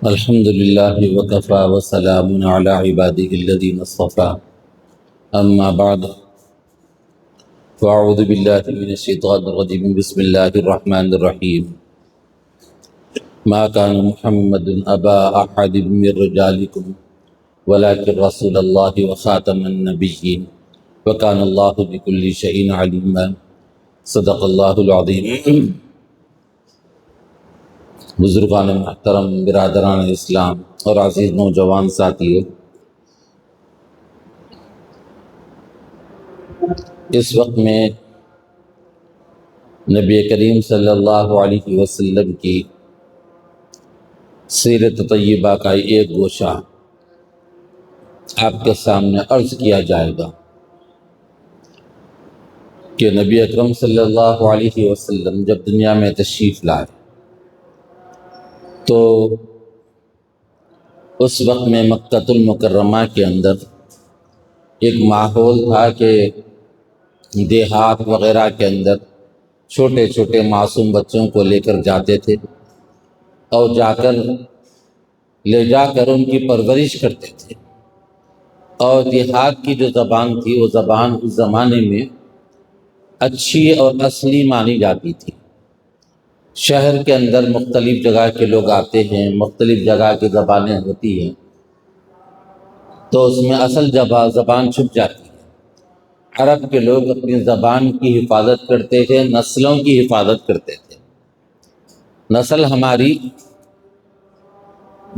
الحمد لله وكفى وسلام على عباده الذين اصطفى أما بعد فأعوذ بالله من الشيطان الرجيم بسم الله الرحمن الرحيم ما كان محمد أبا أحد من رجالكم ولكن رسول الله وخاتم النبيين وكان الله بكل شيء عليما صدق الله العظيم۔ بزرگان محترم، برادران اسلام اور عزیز نوجوان ساتھیو، اس وقت میں نبی کریم صلی اللہ علیہ وسلم کی سیرت طیبہ کا ایک گوشہ آپ کے سامنے عرض کیا جائے گا کہ نبی اکرم صلی اللہ علیہ وسلم جب دنیا میں تشریف لائے تو اس وقت میں مکہ المکرمہ کے اندر ایک ماحول تھا کہ دیہات وغیرہ کے اندر چھوٹے چھوٹے معصوم بچوں کو لے کر جاتے تھے اور لے جا کر ان کی پرورش کرتے تھے، اور دیہات کی جو زبان تھی وہ زبان اس زمانے میں اچھی اور اصلی مانی جاتی تھی۔ شہر کے اندر مختلف جگہ کے لوگ آتے ہیں، مختلف جگہ کی زبانیں ہوتی ہیں، تو اس میں اصل زبان چھپ جاتی ہے۔ عرب کے لوگ اپنی زبان کی حفاظت کرتے تھے، نسلوں کی حفاظت کرتے تھے۔ نسل ہماری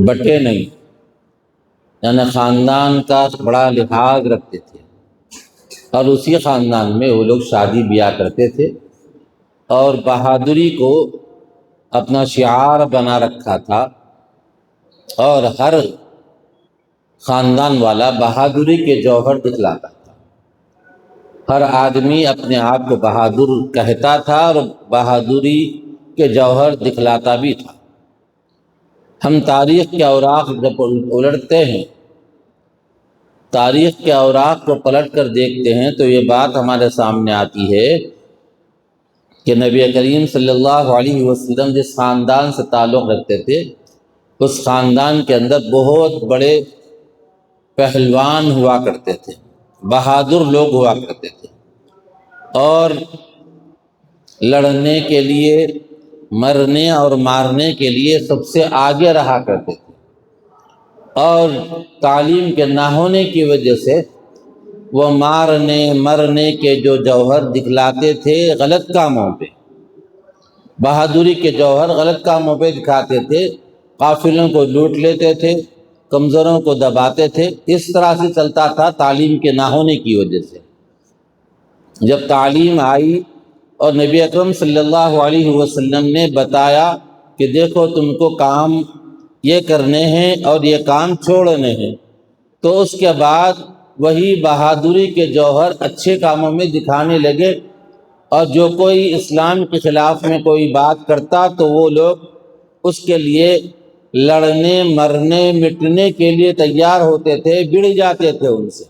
بٹے نہیں، یعنی خاندان کا بڑا لحاظ رکھتے تھے، اور اسی خاندان میں وہ لوگ شادی بیاہ کرتے تھے، اور بہادری کو اپنا شعار بنا رکھا تھا، اور ہر خاندان والا بہادری کے جوہر دکھلاتا تھا۔ ہر آدمی اپنے آپ کو بہادر کہتا تھا اور بہادری کے جوہر دکھلاتا بھی تھا۔ ہم تاریخ کے اوراق جب الٹتے ہیں، تاریخ کے اوراق کو پلٹ کر دیکھتے ہیں تو یہ بات ہمارے سامنے آتی ہے کہ نبی کریم صلی اللہ علیہ وسلم جس خاندان سے تعلق رکھتے تھے، اس خاندان کے اندر بہت بڑے پہلوان ہوا کرتے تھے، بہادر لوگ ہوا کرتے تھے، اور لڑنے کے لیے، مرنے اور مارنے کے لیے سب سے آگے رہا کرتے تھے، اور تعلیم کے نہ ہونے کی وجہ سے وہ مارنے مرنے کے جو جوہر دکھلاتے تھے غلط کاموں پہ، بہادری کے جوہر غلط کاموں پہ دکھاتے تھے، قافلوں کو لوٹ لیتے تھے، کمزوروں کو دباتے تھے۔ اس طرح سے چلتا تھا تعلیم کے نہ ہونے کی وجہ سے۔ جب تعلیم آئی اور نبی اکرم صلی اللہ علیہ وسلم نے بتایا کہ دیکھو تم کو کام یہ کرنے ہیں اور یہ کام چھوڑنے ہیں، تو اس کے بعد وہی بہادری کے جوہر اچھے کاموں میں دکھانے لگے، اور جو کوئی اسلام کے خلاف میں کوئی بات کرتا تو وہ لوگ اس کے لیے لڑنے مرنے مٹنے کے لیے تیار ہوتے تھے، بڑھ جاتے تھے ان سے۔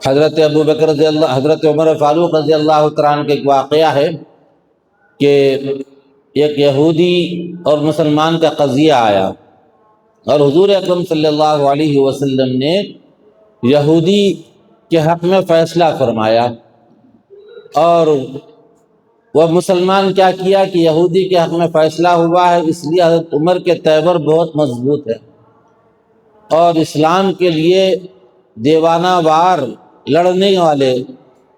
حضرت ابوبکر رضی اللہ، حضرت عمر فاروق رضی اللہ تعالیٰ عنہ کا ایک واقعہ ہے کہ ایک یہودی اور مسلمان کا قضیہ آیا، اور حضور اکرم صلی اللہ علیہ وسلم نے یہودی کے حق میں فیصلہ فرمایا، اور وہ مسلمان کیا کیا کہ یہودی کے حق میں فیصلہ ہوا ہے، اس لیے حضرت عمر کے تیور بہت مضبوط ہے، اور اسلام کے لیے دیوانہ وار لڑنے والے،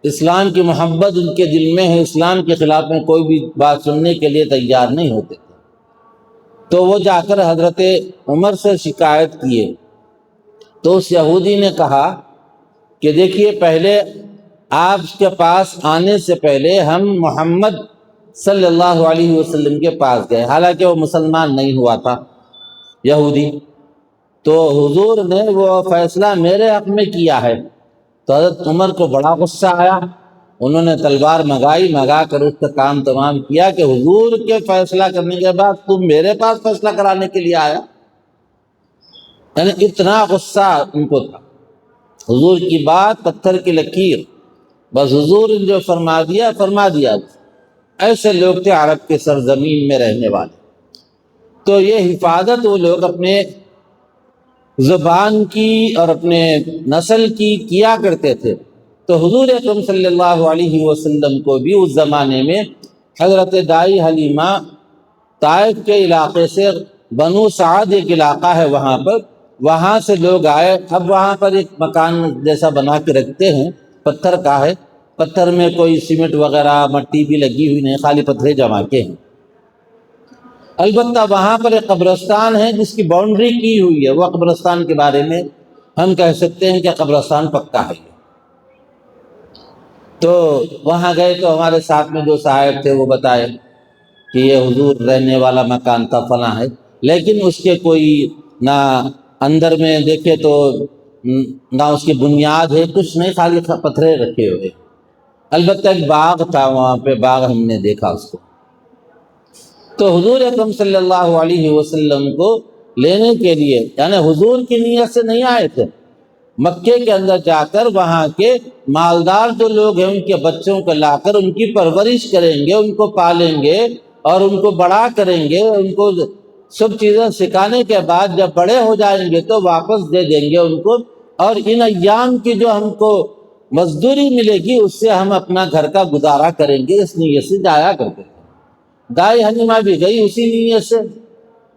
اسلام کی محبت ان کے دل میں ہے، اسلام کے خلاف میں کوئی بھی بات سننے کے لیے تیار نہیں ہوتے تھے۔ تو وہ جا کر حضرت عمر سے شکایت کیے، تو اس یہودی نے کہا کہ دیکھیے، پہلے آپ کے پاس آنے سے پہلے ہم محمد صلی اللہ علیہ وسلم کے پاس گئے، حالانکہ وہ مسلمان نہیں ہوا تھا، یہودی، تو حضور نے وہ فیصلہ میرے حق میں کیا ہے۔ تو حضرت عمر کو بڑا غصہ آیا، انہوں نے تلوار منگا کر اس کا کام تمام کیا کہ حضور کے فیصلہ کرنے کے بعد تم میرے پاس فیصلہ کرانے کے لیے آیا، یعنی اتنا غصہ ان کو تھا۔ حضور کی بات پتھر کی لکیر، بس حضور نے جو فرما دیا۔ ایسے لوگ تھے عرب کے سرزمین میں رہنے والے۔ تو یہ حفاظت وہ لوگ اپنے زبان کی اور اپنے نسل کی کیا کرتے تھے۔ تو حضور اکرم صلی اللہ علیہ وسلم کو بھی اس زمانے میں حضرت دائی حلیمہ طائف کے علاقے سے، بنو سعد ایک علاقہ ہے وہاں سے لوگ آئے۔ اب وہاں پر ایک مکان جیسا بنا کے رکھتے ہیں، پتھر کا ہے، پتھر میں کوئی سیمنٹ وغیرہ مٹی بھی لگی ہوئی نہیں، خالی پتھرے جما کے ہیں۔ البتہ وہاں پر ایک قبرستان ہے جس کی باؤنڈری کی ہوئی ہے، وہ قبرستان کے بارے میں ہم کہہ سکتے ہیں کہ قبرستان پکا ہے۔ تو وہاں گئے تو ہمارے ساتھ میں جو صاحب تھے وہ بتائے کہ یہ حضور رہنے والا مکان تھا، فلاں ہے، لیکن اس کے کوئی نہ اندر میں دیکھے تو نہ اس کی بنیاد ہے، کچھ نہیں، خالی پتھرے رکھے ہوئے۔ البتہ ایک باغ تھا وہاں پہ، باغ ہم نے دیکھا اس کو۔ تو حضور اکرم صلی اللہ علیہ وسلم کو لینے کے لیے، یعنی حضور کی نیت سے نہیں آئے تھے، مکے کے اندر جا کر وہاں کے مالدار جو لوگ ہیں ان کے بچوں کو لا کر ان کی پرورش کریں گے، ان کو پالیں گے اور ان کو بڑا کریں گے، ان کو سب چیزیں سکھانے کے بعد جب بڑے ہو جائیں گے تو واپس دے دیں گے ان کو، اور ان ایام کی جو ہم کو مزدوری ملے گی اس سے ہم اپنا گھر کا گزارا کریں گے۔ اس نیت سے جایا کرتے تھے۔ دائی حلیمہ بھی گئی اسی نیت سے،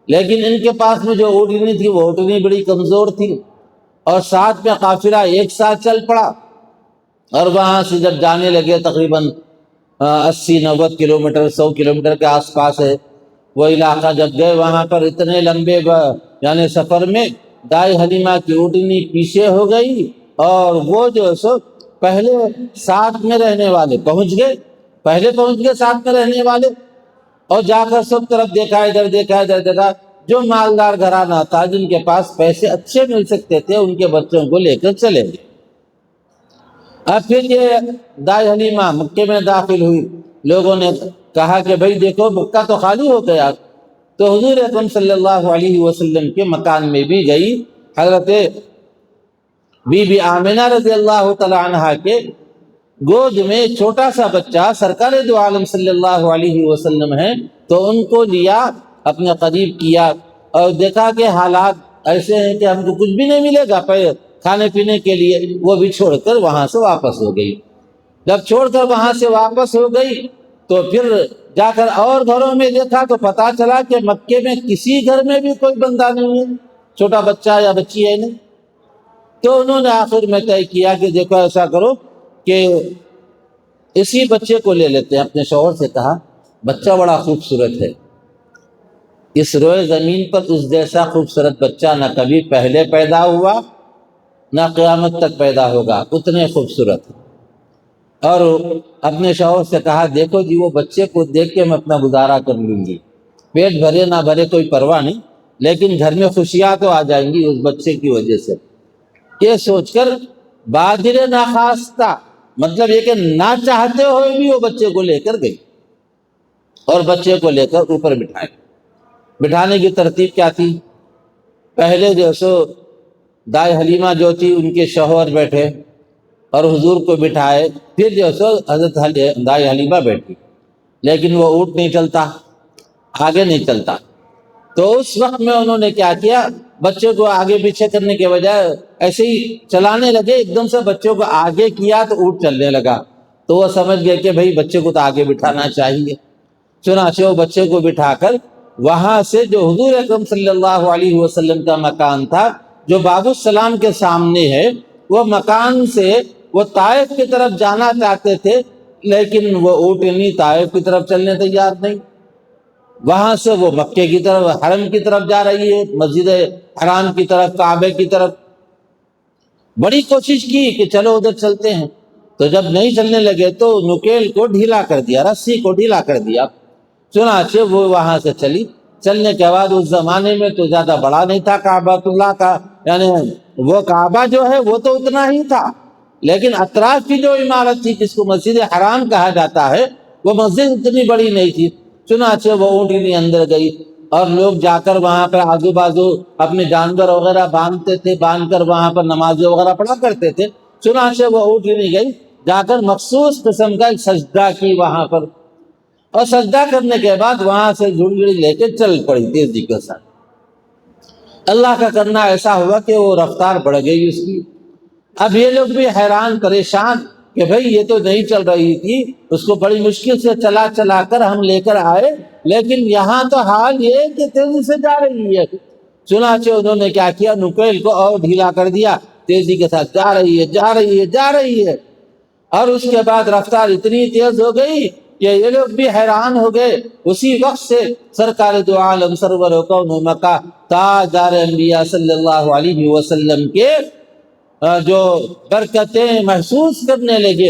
لیکن ان کے پاس میں جو اونٹنی تھی وہ اونٹنی بڑی کمزور تھی، اور ساتھ میں قافلہ ایک ساتھ چل پڑا، اور وہاں سے جب جانے لگے تقریباً 80-90 کلومیٹر 100 کلومیٹر کے آس پاس ہے وہ علاقہ، جب گئے وہاں پر اتنے لمبے یعنی سفر میں دائی حلیمہ کی اونٹنی پیچھے ہو گئی، اور وہ جو سو پہلے ساتھ میں رہنے والے پہنچ گئے ساتھ میں رہنے والے، اور جا کر سب طرف دیکھا، ادھر دیکھا ادھر دیکھا، جو مالدار گھرانہ تھا جن کے پاس پیسے اچھے مل سکتے تھے ان کے بچوں کو لے کر چلے گئے۔ اب پھر یہ دائی حلیمہ مکے میں داخل ہوئی، لوگوں نے کہا کہ بھئی دیکھو مکہ تو خالی ہو گیا، تو حضور اکرم صلی اللہ علیہ وسلم کے مکان میں بھی گئی۔ حضرت بی بی آمنہ رضی اللہ تعالی عنہ کے گود میں چھوٹا سا بچہ سرکار دو عالم صلی اللہ علیہ وسلم ہے، تو ان کو لیا، اپنے قریب کیا، اور دیکھا کہ حالات ایسے ہیں کہ ہم کو کچھ بھی نہیں ملے گا کھانے پینے کے لیے، وہ بھی چھوڑ کر وہاں سے واپس ہو گئی۔ جب چھوڑ کر وہاں سے واپس ہو گئی تو پھر جا کر اور گھروں میں دیکھا تو پتا چلا کہ مکے میں کسی گھر میں بھی کوئی بندہ نہیں ہے، چھوٹا بچہ یا بچی ہے نہیں۔ تو انہوں نے آخر میں طے کیا کہ دیکھو ایسا کرو کہ اسی بچے کو لے لیتے ہیں۔ اپنے شوہر سے کہا بچہ بڑا خوبصورت ہے، اس روئے زمین پر اس جیسا خوبصورت بچہ نہ کبھی پہلے پیدا ہوا نہ قیامت تک پیدا ہوگا، اتنے خوبصورت۔ اور اپنے شوہر سے کہا دیکھو جی وہ بچے کو دیکھ کے میں اپنا گزارا کر لوں گی، پیٹ بھرے نہ بھرے کوئی پرواہ نہیں، لیکن گھر میں خوشیاں تو آ جائیں گی اس بچے کی وجہ سے۔ یہ سوچ کر بادر ناخواستہ، مطلب یہ کہ نہ چاہتے ہوئے بھی وہ بچے کو لے کر گئی، اور بچے کو لے کر اوپر بٹھائے۔ بٹھانے کی ترتیب کیا تھی؟ پہلے جو سو دائی حلیمہ جو تھی ان کے شوہر بیٹھے اور حضور کو بٹھائے، پھر جو سو حضرت دائی حلیمہ بیٹھی، لیکن وہ اونٹ نہیں چلتا، آگے نہیں چلتا۔ تو اس وقت میں انہوں نے کیا کیا، بچے کو آگے پیچھے کرنے کے بجائے ایسے ہی چلانے لگے، ایک دم سے بچوں کو آگے کیا تو اونٹ چلنے لگا۔ تو وہ سمجھ گئے کہ بھئی بچے کو تو آگے بٹھانا چاہیے، چنانچہ وہ بچے کو بٹھا کر وہاں سے جو حضور اکرم صلی اللہ علیہ وسلم کا مکان تھا جو باب السلام کے سامنے ہے، وہ مکان سے وہ طائف کی طرف جانا چاہتے تھے، لیکن وہ اونٹنی طائف کی طرف چلنے تیار نہیں، وہاں سے وہ مکے کی طرف حرم کی طرف جا رہی ہے، مسجد حرام کی طرف، کعبے کی طرف۔ بڑی کوشش کی کہ چلو ادھر چلتے ہیں، تو جب نہیں چلنے لگے تو نکیل کو ڈھیلا کر دیا، رسی کو ڈھیلا کر دیا، چنانچہ وہ وہاں سے چلی۔ چلنے کے بعد اس زمانے میں تو زیادہ بڑا نہیں تھا کعبہ اللہ کا، یعنی وہ کعبہ جو ہے وہ تو اتنا ہی تھا، لیکن اطراف کی جو عمارت تھی جس کو مسجد حرام کہا جاتا ہے وہ مسجد اتنی بڑی نہیں تھی۔ چنانچہ وہ اونٹنی اندر گئی، اور لوگ جا کر وہاں پر آزو بازو اپنے جانور وغیرہ باندھتے تھے، باندھ کر وہاں پر نمازیں وغیرہ پڑھا کرتے تھے۔ چنانچہ وہ اونٹنی گئی، جا کر مخصوص قسم کا ایک سجدہ کی وہاں پر، اور سجدہ کرنے کے بعد وہاں سے جھنجھڑی لے کے چل پڑی تیزی کے ساتھ۔ اللہ کا کرنا ایسا ہوا کہ وہ رفتار بڑھ گئی اس کی۔ اب یہ لوگ بھی حیران پریشان کہ بھئی یہ تو نہیں چل رہی تھی، اس کو بڑی مشکل سے چلا چلا کر ہم لے کر آئے، لیکن یہاں تو حال یہ ہے کہ تیزی سے جا رہی ہے۔ چنانچہ انہوں نے کیا کیا، نکیل کو اور ڈھیلا کر دیا، تیزی کے ساتھ جا رہی ہے، جا رہی ہے، جا رہی ہے۔ اور اس کے بعد رفتار اتنی تیز ہو گئی کہ یہ لوگ بھی حیران ہو گئے۔ اسی وقت سے سرکار دو عالم سرور و کون و مکہ تاجدار انبیاء صلی اللہ علیہ وسلم کے جو برکتیں محسوس کرنے لگے،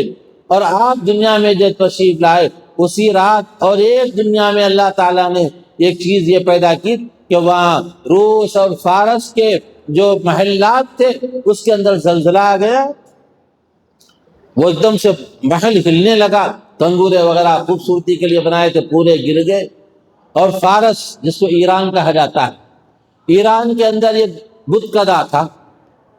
اور آپ دنیا میں جو تشریف لائے اسی رات اور ایک دنیا میں اللہ تعالیٰ نے ایک چیز یہ پیدا کی کہ وہاں روس اور فارس کے جو محلات تھے اس کے اندر زلزلہ آ گیا، وہ ایک دم سے محل ہلنے لگا، تنگورے وغیرہ خوبصورتی کے لیے بنائے تھے پورے گر گئے۔ اور فارس جس کو ایران کہا جاتا ہے، ایران کے اندر ایک بت کدا تھا،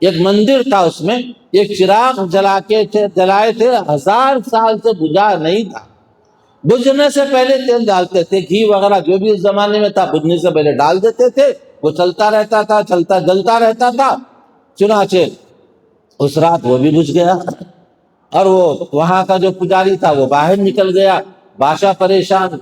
ایک مندر تھا، اس میں ایک چراغ جلائے تھے، 1000 سال سے بجھا نہیں تھا۔ بجھنے سے پہلے تیل ڈالتے تھے، گھی وغیرہ جو بھی اس زمانے میں تھا بجھنے سے پہلے ڈال دیتے تھے، وہ چلتا رہتا تھا، جلتا رہتا تھا۔ چنانچہ اس رات وہ بھی بجھ گیا، اور وہ وہاں کا جو پجاری تھا وہ باہر نکل گیا۔ بادشاہ پریشان،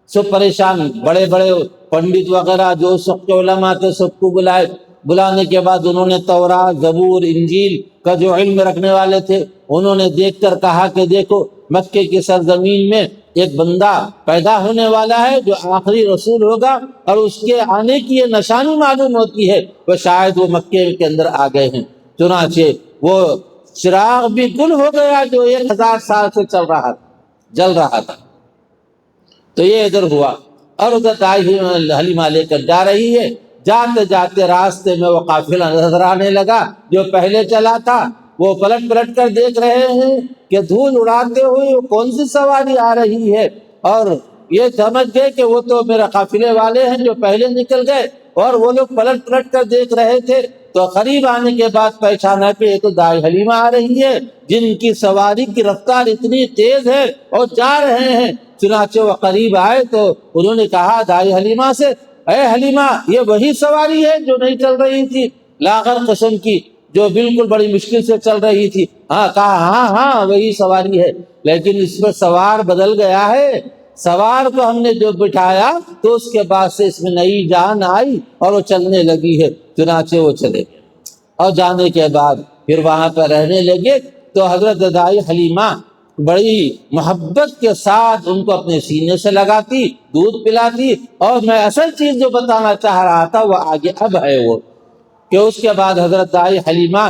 سب پریشان، بڑے بڑے پنڈت وغیرہ جو سب کے علماء تھے سب کو بلائے۔ بلانے کے بعد انہوں نے تورات، زبور، انجیل کا جو علم رکھنے والے تھے انہوں نے دیکھ کر کہا کہ دیکھو مکے کی سرزمین میں ایک بندہ پیدا ہونے والا ہے جو آخری رسول ہوگا، اور اس کے آنے کی یہ نشانی معلوم ہوتی ہے، وہ شاید وہ مکے کے اندر آ گئے ہیں۔ چنانچہ وہ چراغ بھی گل ہو گیا جو 1000 سال سے جل رہا تھا۔ تو یہ ادھر ہوا، اور ادھر دائی حلیمہ لے کر جا رہی ہے۔ جاتے جاتے راستے میں وہ قافلہ نظر آنے لگا، جو پہلے چلا تھا وہ پلٹ پلٹ کر دیکھ رہے ہیں کہ دھول اڑاتے ہوئے وہ کون سی سواری آ رہی ہے، اور یہ سمجھ گئے کہ وہ تو میرے قافلے والے ہیں جو پہلے نکل گئے، اور وہ لوگ پلٹ پلٹ کر دیکھ رہے تھے۔ تو قریب آنے کے بعد پہچانا کہ یہ تو دائی حلیمہ آ رہی ہے، جن کی سواری کی رفتار اتنی تیز ہے اور جا رہے ہیں۔ چنانچہ وہ قریب آئے تو انہوں نے کہا دائی حلیمہ سے، اے حلیمہ یہ وہی سواری ہے جو نہیں چل رہی تھی، لاغر قسم کی، جو بالکل بڑی مشکل سے چل رہی تھی؟ ہاں، کہا ہاں وہی سواری ہے، لیکن اس میں سوار بدل گیا ہے۔ سوار کو ہم نے جو بٹھایا تو اس کے بعد سے اس میں نئی جان آئی اور وہ چلنے لگی ہے۔ چنانچہ وہ چلے گئے، اور جانے کے بعد پھر وہاں پہ رہنے لگے۔ تو حضرت دائی حلیمہ بڑی محبت کے ساتھ ان کو اپنے سینے سے لگاتی، دودھ پلاتی، اور میں اصل چیز جو بتانا چاہ رہا تھا وہ آگے اب ہے، وہ کہ اس کے بعد حضرت دائی حلیمہ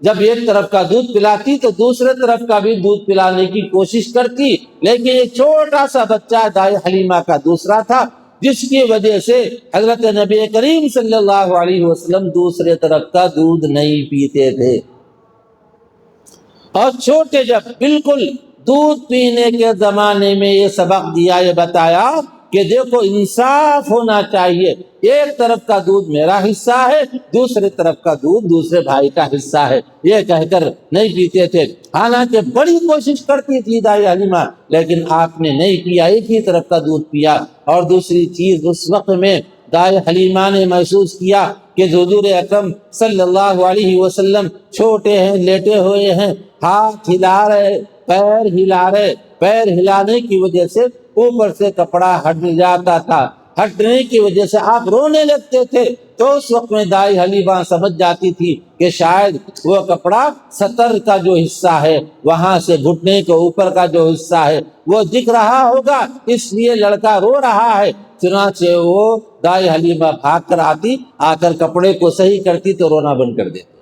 جب ایک طرف کا دودھ پلاتی تو دوسرے طرف کا بھی دودھ پلانے کی کوشش کرتی، لیکن ایک چھوٹا سا بچہ دائی حلیمہ کا دوسرا تھا، جس کی وجہ سے حضرت نبی کریم صلی اللہ علیہ وسلم دوسرے طرف کا دودھ نہیں پیتے تھے۔ اور چھوٹے جب بالکل دودھ پینے کے زمانے میں یہ سبق دیا، یہ بتایا کہ دیکھو انصاف ہونا چاہیے، ایک طرف کا دودھ میرا حصہ ہے، دوسرے طرف کا دودھ دوسرے بھائی کا حصہ ہے، یہ کہہ کر نہیں پیتے تھے۔ حالانکہ بڑی کوشش کرتی تھی دائی حلیمہ، لیکن آپ نے نہیں پیا، ایک ہی طرف کا دودھ پیا۔ اور دوسری چیز اس وقت میں دائی حلیمہ نے محسوس کیا کہ حضور اکرم صلی اللہ علیہ وسلم چھوٹے ہیں، لیٹے ہوئے ہیں، ہاتھ ہلا رہے، پیر ہلا رہے، پیر ہلانے کی وجہ سے اوپر سے کپڑا ہٹ جاتا تھا، ہٹنے کی وجہ سے آپ رونے لگتے تھے۔ تو اس وقت میں دائی حلیمہ سمجھ جاتی تھی کہ شاید وہ کپڑا سطر کا جو حصہ ہے، وہاں سے گھٹنے کے اوپر کا جو حصہ ہے وہ دکھ رہا ہوگا، اس لیے لڑکا رو رہا ہے۔ چنانچہ وہ دائی حلیمہ بھاگ کر آتی، آ کر کپڑے کو صحیح کرتی تو رونا بند کر دیتی۔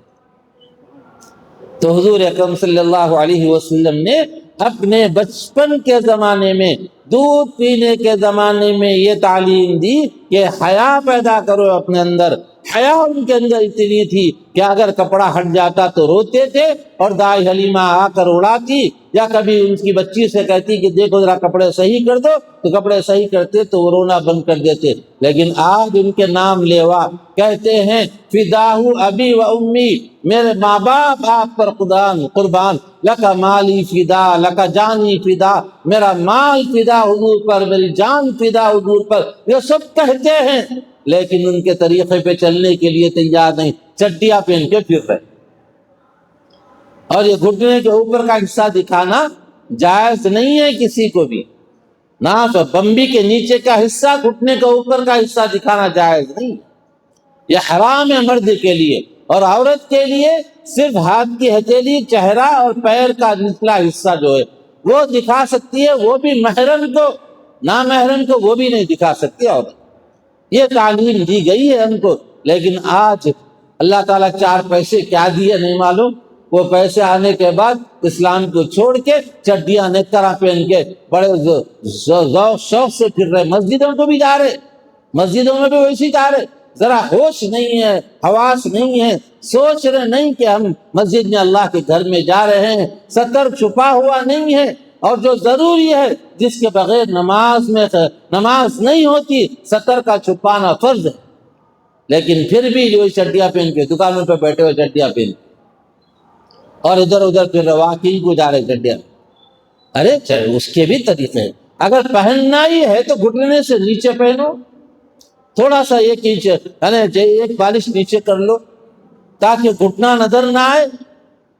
تو حضور اکرم صلی اللہ علیہ وسلم نے اپنے بچپن کے زمانے میں، دودھ پینے کے زمانے میں یہ تعلیم دی کہ کہ حیا پیدا کرو اپنے اندر۔ حیا ان کے اندر اتنی تھی کہ اگر کپڑا ہٹ جاتا تو روتے تھے اور دائی حلیمہ آ کر اڑاتی، یا کبھی ان کی بچی سے کہتی کہ دیکھو ذرا کپڑے صحیح کر دو، تو کپڑے صحیح کرتے تو وہ رونا بند کر دیتے۔ لیکن آج ان کے نام لیوا کہتے ہیں فداہ ابی و امی، میرے ماں باپ آپ پر قربان، لکا مالی فدا، لکا جانی فدا، میرا مال فدا حضور پر، میری جان فدا حضور پر، یہ سب کہتے ہیں لیکن ان کے طریقے پہ چلنے کے لیے تیار نہیں، چڈیاں پہن کے پھر رہے۔ اور یہ گھٹنے کے اوپر کا حصہ دکھانا جائز نہیں ہے کسی کو بھی، نہ تو بمبی کے نیچے کا حصہ، گھٹنے کے اوپر کا حصہ دکھانا جائز نہیں، یہ حرام ہے مرد کے لیے۔ اور عورت کے لیے صرف ہاتھ کی ہتھیلی، چہرہ اور پیر کا نچلا حصہ جو ہے وہ دکھا سکتی ہے، وہ بھی محرم کو، نامحرم کو وہ بھی نہیں دکھا سکتی عورت۔ یہ تعلیم دی گئی ہے ہم کو، لیکن آج اللہ تعالیٰ 4 پیسے کیا دیے نہیں معلوم، وہ پیسے آنے کے بعد اسلام کو چھوڑ کے چڈیاں نکراں پہن کے بڑے ذوق شوق سے پھر رہے، مسجدوں کو بھی جا رہے، مسجدوں میں بھی ویسے جا رہے، ذرا ہوش نہیں ہے، حواس نہیں ہے، سوچ رہے نہیں کہ ہم مسجد میں اللہ کے گھر میں جا رہے ہیں، ستر چھپا ہوا نہیں ہے، اور جو ضروری ہے جس کے بغیر نماز نہیں ہوتی، ستر کا چھپانا فرض ہے، لیکن پھر بھی جو چڈیاں پہن کے دکانوں پہ بیٹھے ہوئے چڈیاں پہن کے اور ادھر ادھر پھر واقعی کو جا رہے چڈیاں۔ ارے اس کے بھی طریقے ہیں، اگر پہننا ہی ہے تو گھٹنے سے نیچے پہنو، تھوڑا سا ایک انچ یعنی ایک بالش نیچے کر لو تاکہ گھٹنا نظر نہ آئے۔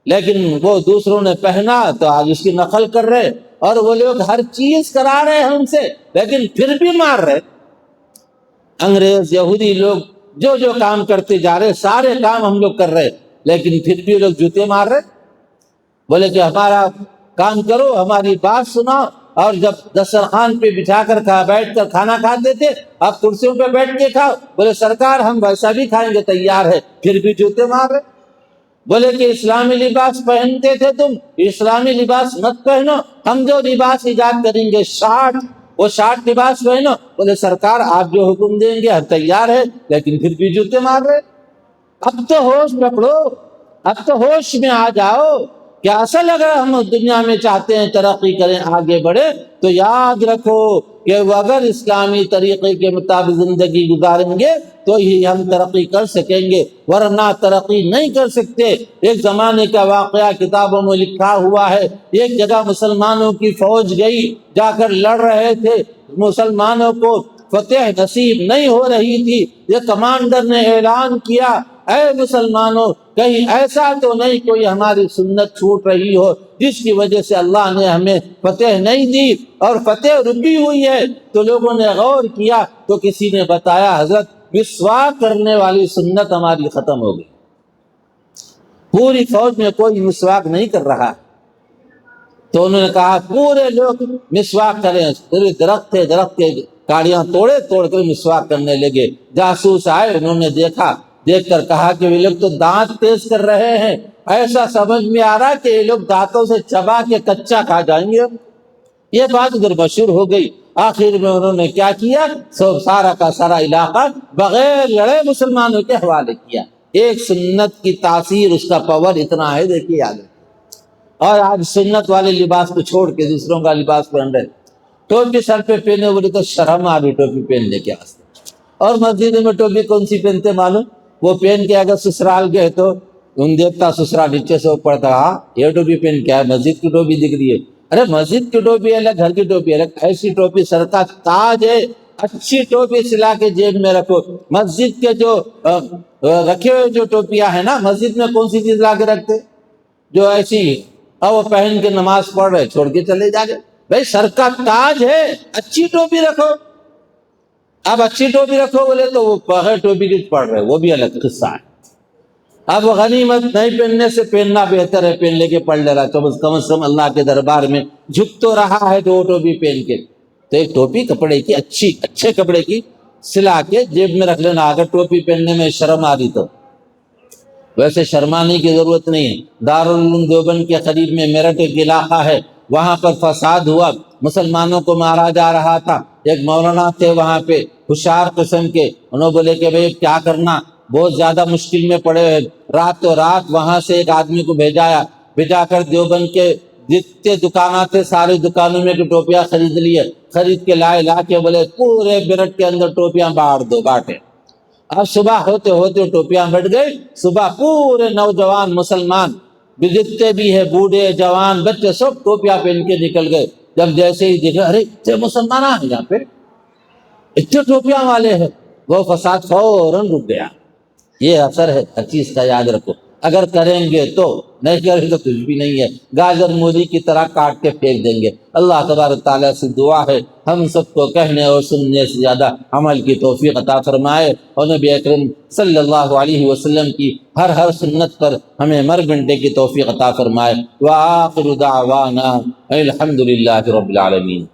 لیکن وہ دوسروں نے پہنا تو آج اس کی نقل کر رہے، اور وہ لوگ ہر چیز کرا رہے ہیں ہم سے لیکن پھر بھی مار رہے۔ انگریز یہودی لوگ جو جو کام کرتے جا رہے، سارے کام ہم لوگ کر رہے، لیکن پھر بھی لوگ جوتے مار رہے، بولے کہ ہمارا کام کرو، ہماری بات سنو۔ اور جب دسترخوان پہ بٹھا کر بیٹھ کر کھانا کھاتے تھے، اب کرسیوں پہ بیٹھ کے کھاؤ، بولے سرکار ہم ویسا بھی کھائیں گے، تیار ہے، پھر بھی جوتے مار رہے۔ بولے کہ اسلامی لباس پہنتے تھے تم، اسلامی لباس مت پہنو، ہم جو لباس ایجاد کریں گے شارٹ، وہ شارٹ لباس پہنو، بولے سرکار آپ جو حکم دیں گے ہم تیار ہے، لیکن پھر بھی جوتے مار رہے۔ اب تو ہوش پکڑو، اب تو ہوش میں آ جاؤ کہ اصل اگر ہم دنیا میں چاہتے ہیں ترقی کریں، آگے بڑھے، تو یاد رکھو کہ وہ اگر اسلامی طریقے کے مطابق زندگی گزاریں گے تو ہی ہم ترقی کر سکیں گے، ورنہ ترقی نہیں کر سکتے۔ ایک زمانے کا واقعہ کتابوں میں لکھا ہوا ہے، ایک جگہ مسلمانوں کی فوج گئی، جا کر لڑ رہے تھے، مسلمانوں کو فتح نصیب نہیں ہو رہی تھی، یہ کمانڈر نے اعلان کیا، اے مسلمانوں کہیں ایسا تو نہیں کوئی ہماری سنت چھوٹ رہی ہو جس کی وجہ سے اللہ نے ہمیں فتح نہیں دی، اور فتح رکی ہوئی ہے۔ تو لوگوں نے غور کیا تو کسی نے بتایا حضرت مسواک کرنے والی سنت ہماری ختم ہو گئی، پوری فوج میں کوئی مسواک نہیں کر رہا۔ تو انہوں نے کہا پورے لوگ مسواک کریں، پورے درخت کے کاڑیاں توڑ کر مسواک کرنے لگے۔ جاسوس آئے، انہوں نے دیکھ کر کہا کہ یہ لوگ تو دانت تیز کر رہے ہیں، ایسا سمجھ میں آ رہا کہ یہ لوگ دانتوں سے چبا کے کچا کھا جائیں گے۔ یہ بات ادھر مشہور ہو گئی، آخر میں انہوں نے کیا کیا، سارا کا سارا علاقہ بغیر لڑے مسلمانوں کے حوالے کیا۔ ایک سنت کی تاثیر، اس کا پاور اتنا ہے، دیکھیے آگے۔ اور آج سنت والے لباس کو چھوڑ کے دوسروں کا لباس پہن رہے، ٹوپی سر پہ پہنے، بولے تو شرم آ رہی ٹوپی پہننے کے واسطے۔ اور مسجد میں ٹوپی کون سی پہنتے معلوم؟ وہ پہن کے اگر سسرال گئے تو ان دیکھتا سسرال نیچے سے اوپر تک، ہاں یہ ٹوپی پہن کے ہے، مسجد کی ٹوپی دکھ رہی ہے۔ ارے مسجد کی ٹوپی الگ، گھر کی ٹوپی الگ، ایسی ٹوپی سر کا تاج ہے، اچھی ٹوپی سلا کے جیب میں رکھو۔ مسجد کے جو رکھے ہوئے جو ٹوپیاں ہیں نا، مسجد میں کون سی چیز لا کے رکھتے، جو ایسی، اور وہ پہن کے نماز پڑھ رہے، چھوڑ کے چلے جا رہے۔ بھائی سر کا تاج ہے، اچھی ٹوپی رکھو۔ اب اچھی ٹوپی رکھو بولے تو وہ بغیر ٹوپی کی پڑھ رہے، وہ بھی الگ قصہ ہے۔ اب غنیمت نہیں پہننے سے پہننا بہتر ہے، پہن لے کے پڑھ لے رہا، کم از کم اللہ کے دربار میں جھک تو رہا ہے تو وہ ٹوپی پہن کے۔ تو ایک ٹوپی کپڑے کی اچھے کپڑے کی سلا کے جیب میں رکھ لینا، اگر ٹوپی پہننے میں شرم آ رہی تو۔ ویسے شرمانے کی ضرورت نہیں ہے۔ دارالعلوم دیوبند کے قریب میں میرٹھ ایک علاقہ ہے، وہاں پر فساد ہوا، مسلمانوں کو مارا جا رہا تھا، ایک مولانا تھے وہاں پہ، ہوشیار قسم کے، انہوں بولے کہ بھئی کیا کرنا، بہت زیادہ مشکل میں پڑے ہوئے، رات وہاں سے ایک آدمی کو بھیجا کر دیوبند کے جتنے دکانات تھے سارے دکانوں میں ٹوپیاں خرید لیے، خرید کے لا کے بولے پورے برٹ کے اندر ٹوپیاں بانٹے۔ اب صبح ہوتے ہوتے ٹوپیاں بٹ گئی، صبح پورے نوجوان مسلمان جتنے بھی ہے، بوڑھے جوان بچے، سب ٹوپیاں پہن کے نکل گئے۔ جب جیسے ہی دیکھا، ارے اتنے مسلمان ہیں یہاں پہ، اتنے ٹوپیاں والے ہیں، وہ فساد فوراً رک گیا۔ یہ اثر ہے ہر چیز کا، یاد رکھو، اگر کریں گے تو، نہیں کریں تو کچھ بھی نہیں ہے، گاجر مولی کی طرح کاٹ کے پھینک دیں گے۔ اللہ تبارک تعالیٰ سے دعا ہے ہم سب کو کہنے اور سننے سے زیادہ عمل کی توفیق عطا فرمائے، اور نبی اکرم صلی اللہ علیہ وسلم کی ہر سنت پر ہمیں مر گھنٹے کی توفیق عطا فرمائے۔ وآخر دعوانا الحمد للہ رب العالمین۔